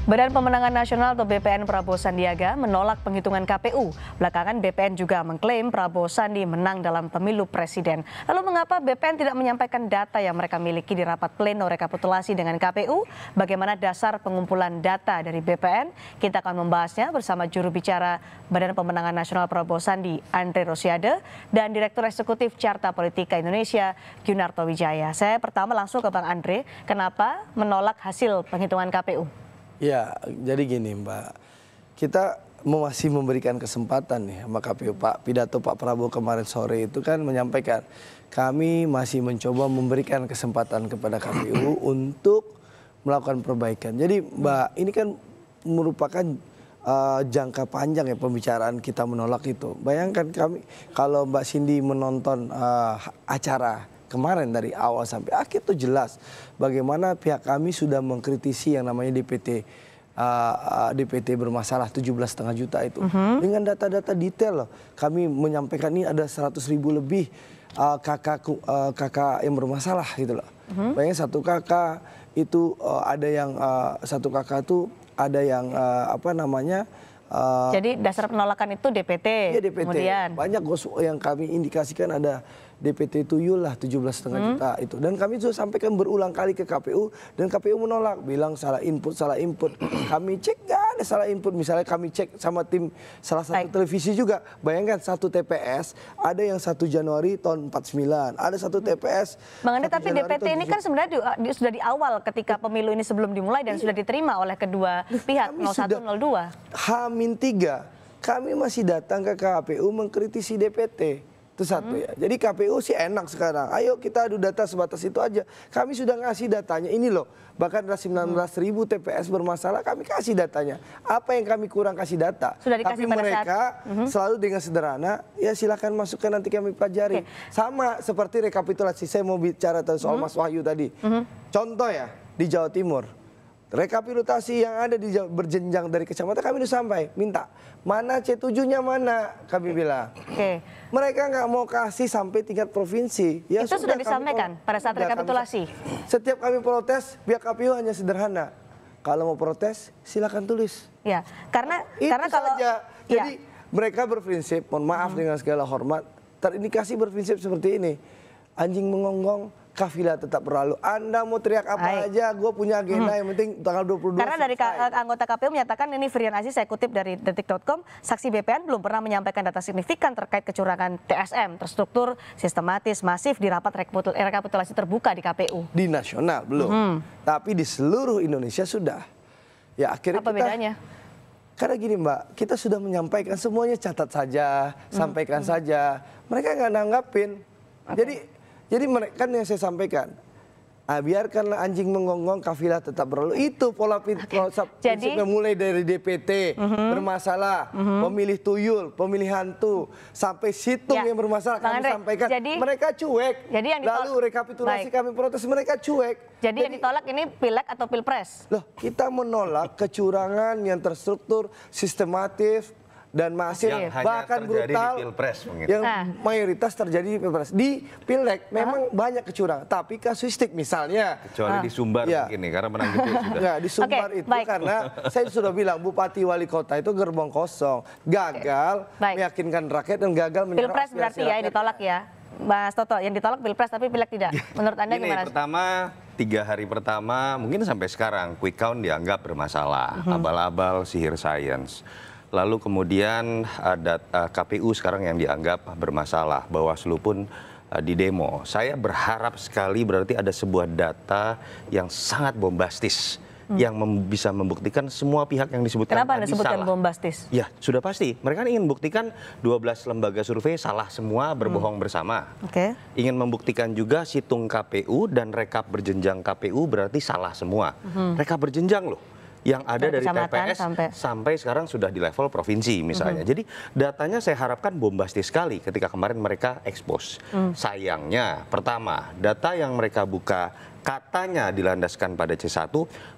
Badan Pemenangan Nasional atau BPN Prabowo Sandiaga menolak penghitungan KPU. Belakangan BPN juga mengklaim Prabowo Sandi menang dalam pemilu presiden. Lalu mengapa BPN tidak menyampaikan data yang mereka miliki di rapat pleno rekapitulasi dengan KPU? Bagaimana dasar pengumpulan data dari BPN? Kita akan membahasnya bersama juru bicara Badan Pemenangan Nasional Prabowo Sandi, Andre Rosiade, dan Direktur Eksekutif Carta Politika Indonesia, Gunarto Wijaya. Saya pertama langsung ke Bang Andre, kenapa menolak hasil penghitungan KPU? Ya, jadi gini Mbak, kita masih memberikan kesempatan nih sama KPU. Pidato Pak Prabowo kemarin sore itu kan menyampaikan, kami masih mencoba memberikan kesempatan kepada KPU untuk melakukan perbaikan. Jadi Mbak, ini kan merupakan jangka panjang ya pembicaraan kita menolak itu. Bayangkan kami, kalau Mbak Cindy menonton acara kemarin dari awal sampai akhir itu jelas bagaimana pihak kami sudah mengkritisi yang namanya DPT bermasalah 17,5 juta itu. Dengan data-data detail loh. Kami menyampaikan ini ada 100.000 lebih kakak yang bermasalah gitu loh. Bayangin satu kakak itu ada yang satu kakak itu ada yang jadi dasar penolakan itu DPT. Iya, DPT. Kemudian banyak yang kami indikasikan ada DPT tuyul lah 17,5 juta itu. Dan kami sudah sampaikan berulang kali ke KPU dan KPU menolak, bilang salah input, salah input. Kami cek nggak ada salah input. Misalnya kami cek sama tim salah satu televisi juga. Bayangkan satu TPS ada yang 1 Januari tahun 49, ada satu TPS. Bang Andi, tapi DPT ini kan sebenarnya sudah di awal ketika pemilu ini sebelum dimulai dan sudah diterima oleh kedua pihak 01, 02. H-3 kami masih datang ke KPU mengkritisi DPT. Itu satu ya. Jadi KPU sih enak sekarang. Ayo kita adu data sebatas itu aja. Kami sudah ngasih datanya. Ini loh. Bahkan ada 19.000 TPS bermasalah kami kasih datanya. Apa yang kami kurang kasih data. Sudah dikasih. Tapi mereka selalu dengan sederhana. Ya silakan masukkan nanti kami pelajari. Sama seperti rekapitulasi. Saya mau bicara soal Mas Wahyu tadi. Contoh ya di Jawa Timur. Rekapitulasi yang ada di berjenjang dari kecamatan kami sudah sampai minta mana C7-nya mana kami bilang. Mereka nggak mau kasih sampai tingkat provinsi. Ya itu sudah disampaikan pada saat rekapitulasi. Setiap kami protes pihak KPU hanya sederhana. Kalau mau protes silakan tulis. Ya, karena kalau jadi mereka berprinsip, mohon maaf dengan segala hormat, terindikasi berprinsip seperti ini. Anjing mengonggong, kafilah tetap berlalu. Anda mau teriak apa aja, gue punya agenda yang penting tanggal 22. Karena dari anggota KPU menyatakan ini Firian Aziz, saya kutip dari detik.com, saksi BPN belum pernah menyampaikan data signifikan terkait kecurangan TSM, terstruktur, sistematis, masif di rapat rekapitulasi terbuka di KPU. Di nasional belum, tapi di seluruh Indonesia sudah. Ya akhirnya apa bedanya? Karena gini Mbak, kita sudah menyampaikan semuanya, catat saja, sampaikan saja. Mereka nggak nanggapin. Jadi mereka kan yang saya sampaikan, biarkanlah anjing mengonggong, kafilah tetap berlalu. Itu pola prinsipnya mulai dari DPT bermasalah, pemilih tuyul, pemilih hantu, sampai situng yang bermasalah kami sampaikan. Mereka cuek. Lalu rekapitulasi kami protes, mereka cuek. Jadi yang ditolak ini pileg atau pilpres? Loh, kita menolak kecurangan yang terstruktur, sistematis, dan masif, bahkan brutal, yang mayoritas terjadi di pilpres. Di pileg memang banyak kecurangan, tapi kasuistik misalnya. Kecuali di Sumbar mungkin nih, karena menang gede sudah. Nggak, di Sumbar itu karena saya sudah bilang Bupati Wali Kota itu gerbong kosong, gagal meyakinkan rakyat dan gagal menyerap pilpres berarti ya yang ditolak ya, Mas Toto, yang ditolak pilpres tapi pileg tidak. Menurut Anda gimana? Pertama, 3 hari pertama, mungkin sampai sekarang quick count dianggap bermasalah, abal-abal, sihir sains. Lalu kemudian ada KPU sekarang yang dianggap bermasalah, Bawaslu pun di demo. Saya berharap sekali berarti ada sebuah data yang sangat bombastis, yang bisa membuktikan semua pihak yang disebutkan Kenapa tadi Anda sebutkan salah. Bombastis? Ya, sudah pasti. Mereka ingin membuktikan 12 lembaga survei salah semua, berbohong bersama. Ingin membuktikan juga situng KPU dan rekap berjenjang KPU berarti salah semua. Rekap berjenjang loh. Yang ada dari TPS sampai sekarang sudah di level provinsi misalnya. Jadi datanya saya harapkan bombastis sekali ketika kemarin mereka expose. Sayangnya, pertama, data yang mereka buka katanya dilandaskan pada C1,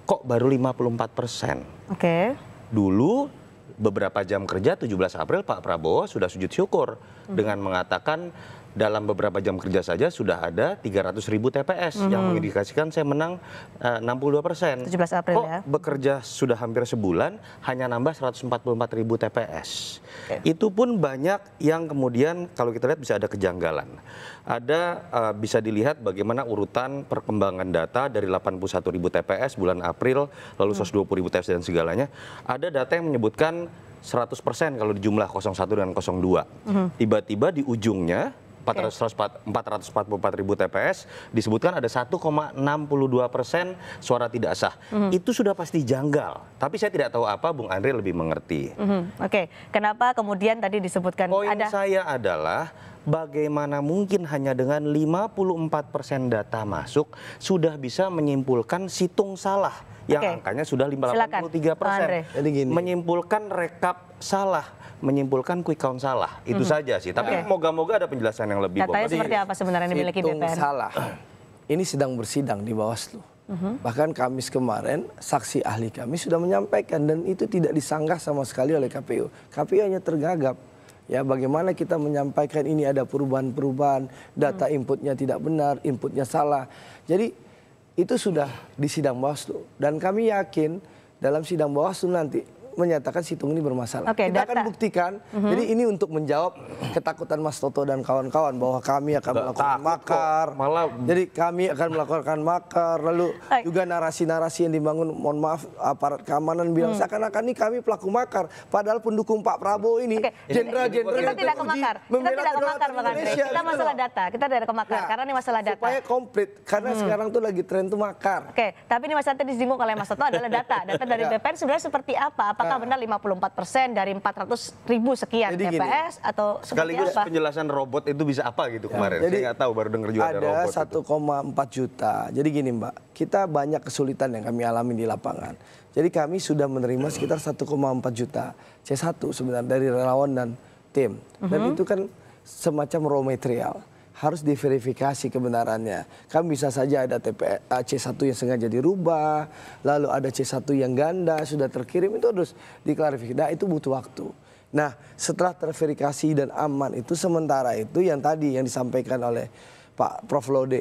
kok baru 54%. Dulu beberapa jam kerja 17 April Pak Prabowo sudah sujud syukur dengan mengatakan dalam beberapa jam kerja saja sudah ada 300.000 TPS yang mengindikasikan saya menang 62%. 17 April Kok ya. bekerja sudah hampir sebulan hanya nambah 144.000 TPS. Itu pun banyak yang kemudian kalau kita lihat bisa ada kejanggalan. Ada bisa dilihat bagaimana urutan perkembangan data dari 81.000 TPS bulan April, lalu 120.000 TPS dan segalanya. Ada data yang menyebutkan 100% kalau di jumlah 01 dan 02. Tiba-tiba di ujungnya 444.000 TPS disebutkan ada 1,62% suara tidak sah. Itu sudah pasti janggal. Tapi saya tidak tahu apa, Bung Andre lebih mengerti. Oke, kenapa kemudian tadi disebutkan Poin ada... saya adalah bagaimana mungkin hanya dengan 54% data masuk sudah bisa menyimpulkan situng salah yang angkanya sudah 83%. Jadi gini. Menyimpulkan rekap salah, menyimpulkan quick count salah. Itu saja sih. Tapi moga-moga ada penjelasan yang lebih Datanya kompleks. seperti apa sebenarnya yang dimiliki Hitung BPN? salah. Ini sedang bersidang di Bawaslu. Bahkan Kamis kemarin saksi ahli kami sudah menyampaikan dan itu tidak disanggah sama sekali oleh KPU. KPU hanya tergagap. Ya, bagaimana kita menyampaikan ini ada perubahan-perubahan, data inputnya tidak benar, inputnya salah. Jadi itu sudah di sidang Bawaslu dan kami yakin dalam sidang Bawaslu nanti menyatakan situng ini bermasalah. Kita akan buktikan. Jadi ini untuk menjawab ketakutan Mas Toto dan kawan-kawan bahwa kami akan melakukan makar. Jadi kami akan melakukan makar. Lalu juga narasi-narasi yang dibangun, mohon maaf, aparat keamanan bilang seakan-akan ini kami pelaku makar. Padahal pendukung Pak Prabowo ini jenderal-jenderal kita tidak ke makar. Kita tidak ke makar, Bang Andre. Kita masalah data. Kita tidak ke makar karena ini masalah data. Supaya komplit. Karena sekarang tuh lagi tren tuh makar. Oke, tapi ini masalah tadi disinggung oleh Mas Toto adalah data. Data dari BPN sebenarnya seperti apa? Apakah benar 54% dari 400.000 sekian TPS atau seperti sekaligus apa? penjelasan robot itu bisa apa gitu kemarin? Jadi, saya nggak tahu, baru dengar juga ada robot. Ada 1,4 juta. Jadi gini Mbak, kita banyak kesulitan yang kami alami di lapangan. Jadi kami sudah menerima sekitar 1,4 juta C1 sebenarnya dari relawan dan tim. Dan itu kan semacam raw material. Harus diverifikasi kebenarannya. Kan bisa saja ada C1 yang sengaja dirubah, lalu ada C1 yang ganda, sudah terkirim, itu harus diklarifikasi. Nah, itu butuh waktu. Nah, setelah terverifikasi dan aman itu, sementara itu yang tadi yang disampaikan oleh Pak Prof. Laude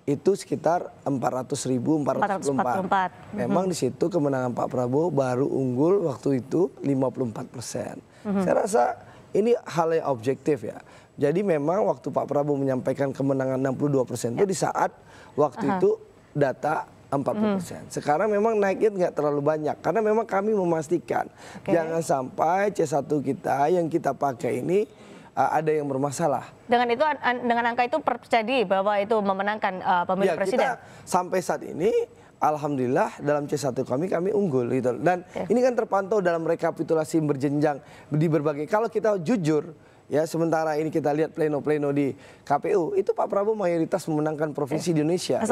itu sekitar 400.444. Memang di situ kemenangan Pak Prabowo baru unggul waktu itu 54%. Saya rasa ini hal yang objektif ya. Jadi memang waktu Pak Prabowo menyampaikan kemenangan 62% itu di saat waktu itu data 40%. Sekarang memang naiknya nggak terlalu banyak karena memang kami memastikan jangan sampai C1 kita yang kita pakai ini ada yang bermasalah. Dengan itu, dengan angka itu terjadi bahwa itu memenangkan pemilu presiden. Kita sampai saat ini alhamdulillah dalam C1 kami unggul gitu. Dan ini kan terpantau dalam rekapitulasi berjenjang di berbagai. Kalau kita jujur ya, sementara ini kita lihat pleno-pleno di KPU, itu Pak Prabowo mayoritas memenangkan provinsi di Indonesia.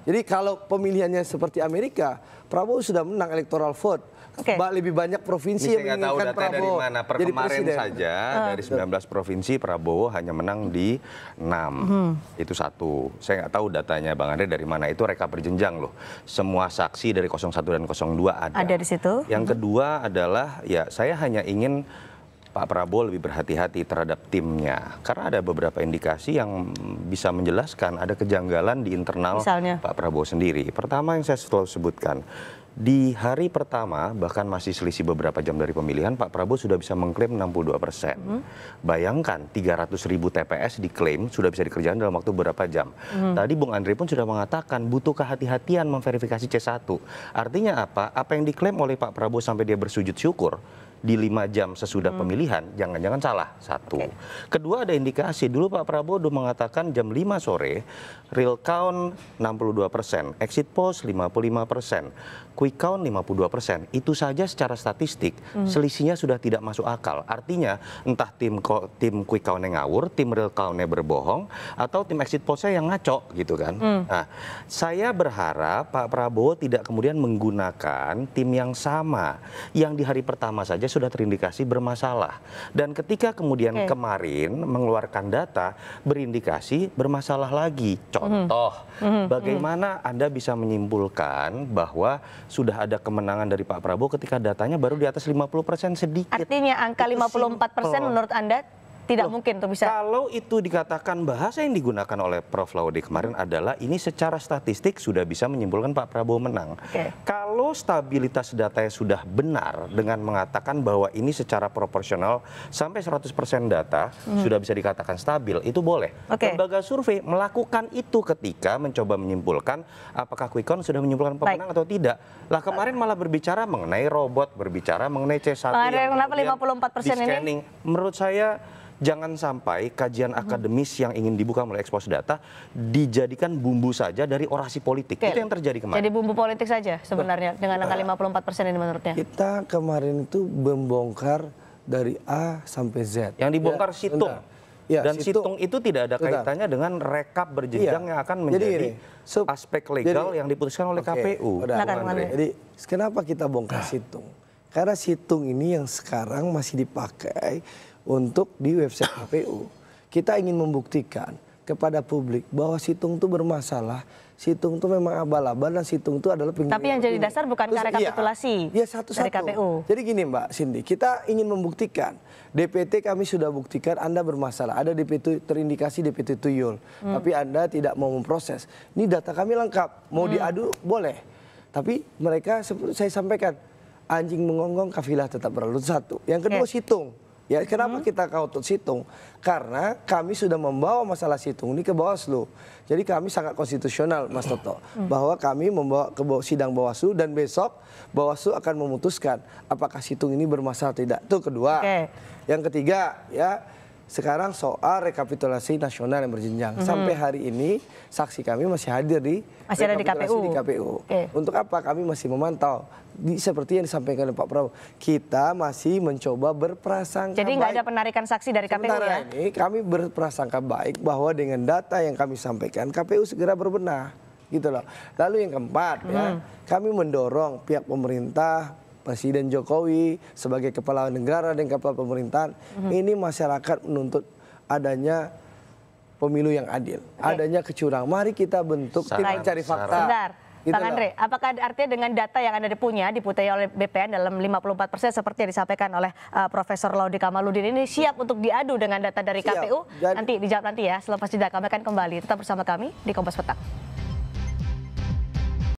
Jadi kalau pemilihannya seperti Amerika, Prabowo sudah menang electoral vote. Lebih banyak provinsi yang menginginkan Prabowo dari mana. Per kemarin saja dari 19 provinsi Prabowo hanya menang di 6. Itu satu. Saya nggak tahu datanya Bang Andre dari mana. Itu rekap berjenjang loh. Semua saksi dari 01 dan 02 ada. Ada di situ. Yang kedua adalah ya saya hanya ingin Pak Prabowo lebih berhati-hati terhadap timnya. Karena ada beberapa indikasi yang bisa menjelaskan ada kejanggalan di internal Pak Prabowo sendiri. Pertama yang saya selalu sebutkan, di hari pertama bahkan masih selisih beberapa jam dari pemilihan, Pak Prabowo sudah bisa mengklaim 62%. Bayangkan 300.000 TPS diklaim sudah bisa dikerjakan dalam waktu beberapa jam. Tadi Bung Andre pun sudah mengatakan butuh kehati-hatian memverifikasi C1. Artinya apa? Apa yang diklaim oleh Pak Prabowo sampai dia bersujud syukur di 5 jam sesudah pemilihan, jangan-jangan salah. Satu. Kedua ada indikasi, dulu Pak Prabowo sudah mengatakan jam 5 sore, real count 62%, exit poll 55%, quick count 52%. Itu saja secara statistik, selisihnya sudah tidak masuk akal. Artinya, entah tim quick count-nya ngawur, tim real count-nya berbohong, atau tim exit poll-nya yang ngaco, gitu kan. Nah, saya berharap Pak Prabowo tidak kemudian menggunakan tim yang sama, yang di hari pertama saja sudah terindikasi bermasalah. Dan ketika kemudian kemarin mengeluarkan data berindikasi bermasalah lagi. Contoh, bagaimana Anda bisa menyimpulkan bahwa sudah ada kemenangan dari Pak Prabowo ketika datanya baru di atas 50% sedikit. Artinya angka 54% menurut Anda tidak mungkin untuk bisa. Kalau itu dikatakan, bahasa yang digunakan oleh Prof. Laude kemarin adalah ini secara statistik sudah bisa menyimpulkan Pak Prabowo menang. Kalau stabilitas datanya sudah benar dengan mengatakan bahwa ini secara proporsional sampai 100% data sudah bisa dikatakan stabil, itu boleh. Lembaga survei melakukan itu ketika mencoba menyimpulkan apakah Quick Count sudah menyimpulkan pemenang atau tidak. Lah kemarin malah berbicara mengenai robot, berbicara mengenai C1 yang kenapa 54% di-scanning. Menurut saya jangan sampai kajian akademis yang ingin dibuka melalui ekspos data dijadikan bumbu saja dari orasi politik. Itu yang terjadi kemarin. Jadi bumbu politik saja sebenarnya dengan angka 54% ini menurutnya. Kita kemarin itu membongkar dari A sampai Z. Yang dibongkar situng. Dan situng itu tidak ada kaitannya dengan rekap berjenjang yang akan menjadi aspek legal yang diputuskan oleh KPU. Jadi kenapa kita bongkar situng? Karena situng ini yang sekarang masih dipakai untuk di website KPU. Kita ingin membuktikan kepada publik bahwa situng itu bermasalah. Situng itu memang abal-abal dan situng itu adalah pengiriman. Tapi yang jadi dasar bukan rekapitulasi dari KPU. Jadi gini Mbak Cindy, kita ingin membuktikan. DPT kami sudah buktikan Anda bermasalah. Ada DPT terindikasi DPT tuyul. Tapi Anda tidak mau memproses. Ini data kami lengkap. Mau diadu boleh. Tapi mereka seperti saya sampaikan, anjing mengonggong kafilah tetap berlalu. Satu. Yang kedua situng. Ya, kenapa kita kautut situng? Karena kami sudah membawa masalah situng ini ke Bawaslu. Jadi kami sangat konstitusional, Mas Toto, bahwa kami membawa ke sidang Bawaslu dan besok Bawaslu akan memutuskan apakah situng ini bermasalah atau tidak. Itu kedua. Yang ketiga, ya sekarang soal rekapitulasi nasional yang berjenjang. Sampai hari ini saksi kami masih hadir di KPU. Untuk apa? Kami masih memantau. Seperti yang disampaikan oleh Pak Prabowo, kita masih mencoba berprasangka baik. Jadi nggak ada penarikan saksi dari KPU ya? Ini kami berprasangka baik bahwa dengan data yang kami sampaikan, KPU segera berbenah. Gitu loh. Lalu yang keempat, ya, kami mendorong pihak pemerintah, Presiden Jokowi sebagai kepala negara dan kepala pemerintahan, ini masyarakat menuntut adanya pemilu yang adil, adanya kecurangan. Mari kita bentuk tim mencari fakta. Sebentar, Bang Andre, apakah artinya dengan data yang Anda punya diputai oleh BPN dalam 54% seperti yang disampaikan oleh Profesor Laude Kamaludin ini siap untuk diadu dengan data dari KPU? Nanti dijawab nanti ya, selepas jeda kami akan kembali. Tetap bersama kami di Kompas Petang.